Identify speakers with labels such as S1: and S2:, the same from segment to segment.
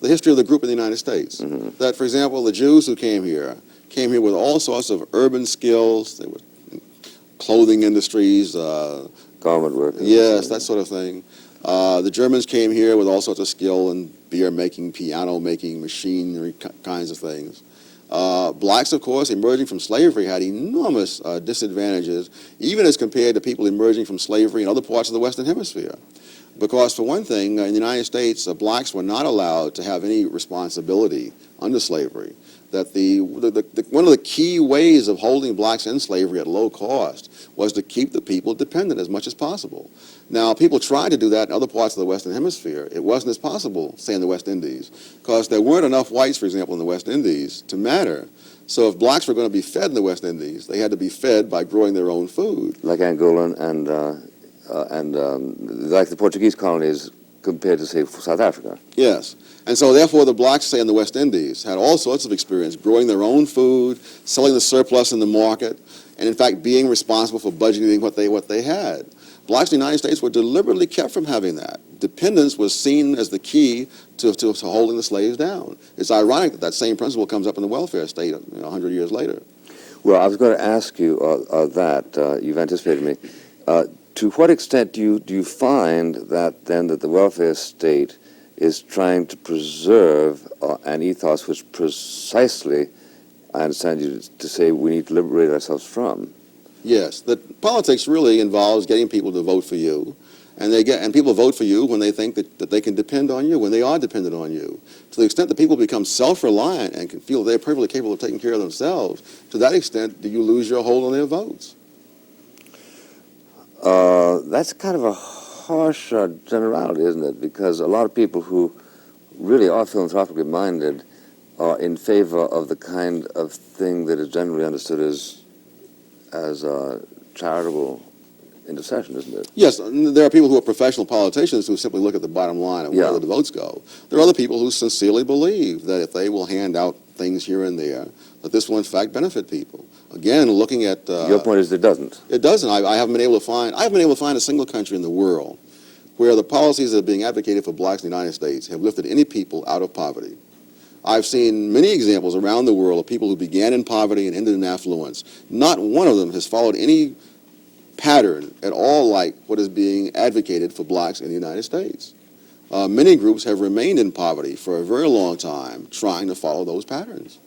S1: the history of the group in the United States. That, for example, the Jews who came here with all sorts of urban skills. They were clothing industries,
S2: Garment work.
S1: yes, that sort of thing. The Germans came here with all sorts of skill in beer making, piano making, machinery kinds of things. Blacks, of course, emerging from slavery had enormous disadvantages, even as compared to people emerging from slavery in other parts of the Western Hemisphere. Because, for one thing, in the United States, blacks were not allowed to have any responsibility under slavery. That one of the key ways of holding blacks in slavery at low cost was to keep the people dependent as much as possible. Now, people tried to do that in other parts of the Western Hemisphere. It wasn't as possible, say, in the West Indies, because there weren't enough whites, for example, in the West Indies to matter. So if blacks were going to be fed in the West Indies, they had to be fed by growing their own food.
S2: Like Angola and like the Portuguese colonies compared to, say, South Africa.
S1: Yes. And so, therefore, the blacks, say, in the West Indies had all sorts of experience growing their own food, selling the surplus in the market, and, in fact, being responsible for budgeting what they had. Blacks in the United States were deliberately kept from having that. Dependence was seen as the key to holding the slaves down. It's ironic that that same principle comes up in the welfare state 100 years later.
S2: Well, I was going to ask you that. You've anticipated me. To what extent do you find that then that the welfare state is trying to preserve an ethos which precisely, I understand you to say, we need to liberate ourselves from?
S1: Yes, that politics really involves getting people to vote for you, and people vote for you when they think that they can depend on you, when they are dependent on you. To the extent that people become self-reliant and can feel they're perfectly capable of taking care of themselves, to that extent do you lose your hold on their votes.
S2: That's kind of a harsh generality, isn't it? Because a lot of people who really are philanthropically minded are in favor of the kind of thing that is generally understood as charitable intercession, isn't it?
S1: Yes, there are people who are professional politicians who simply look at the bottom line of where the votes go. There are other people who sincerely believe that if they will hand out things here and there, that this will in fact benefit people. Again, looking at
S2: your point is it doesn't.
S1: It doesn't. I haven't been able to find a single country in the world where the policies that are being advocated for blacks in the United States have lifted any people out of poverty. I've seen many examples around the world of people who began in poverty and ended in affluence. Not one of them has followed any pattern at all like what is being advocated for blacks in the United States. Many groups have remained in poverty for a very long time trying to follow those patterns.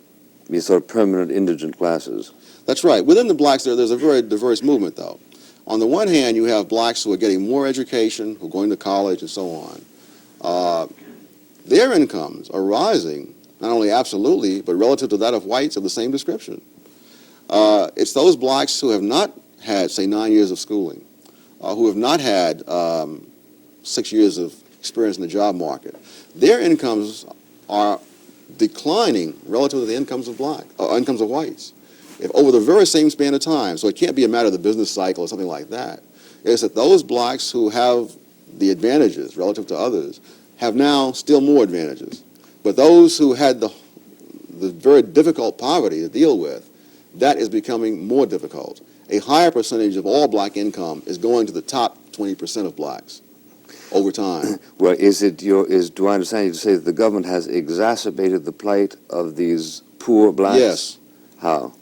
S2: These sort of permanent indigent classes.
S1: That's right. Within the blacks, there's a very diverse movement, though. On the one hand, you have blacks who are getting more education, who are going to college and so on. Their incomes are rising, not only absolutely, but relative to that of whites of the same description. It's those blacks who have not had, say, 9 years of schooling, who have not had 6 years of experience in the job market. Their incomes are declining relative to the incomes of incomes of whites. If over the very same span of time, so it can't be a matter of the business cycle or something like that, is that those blacks who have the advantages relative to others have now still more advantages. But those who had the very difficult poverty to deal with, that is becoming more difficult. A higher percentage of all black income is going to the top 20% of blacks over time.
S2: Well, do I understand you to say that the government has exacerbated the plight of these poor blacks?
S1: Yes.
S2: How?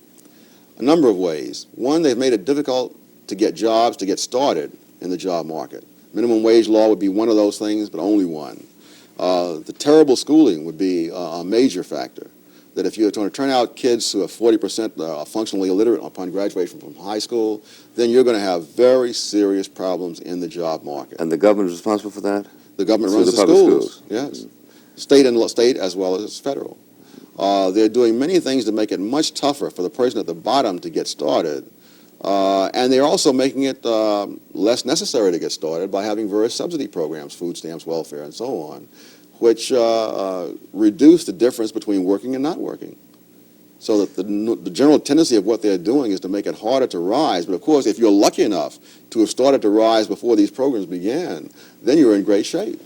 S1: A number of ways. One, they've made it difficult to get jobs, to get started in the job market. Minimum wage law would be one of those things, but only one. The terrible schooling would be a major factor. That if you're going to turn out kids who are 40% functionally illiterate upon graduation from high school, then you're going to have very serious problems in the job market.
S2: And the government is responsible for that?
S1: The government runs the schools. Yes. State as well as federal. They're doing many things to make it much tougher for the person at the bottom to get started. And they're also making it less necessary to get started by having various subsidy programs, food stamps, welfare, and so on, which reduce the difference between working and not working. So that the general tendency of what they're doing is to make it harder to rise. But of course, if you're lucky enough to have started to rise before these programs began, then you're in great shape.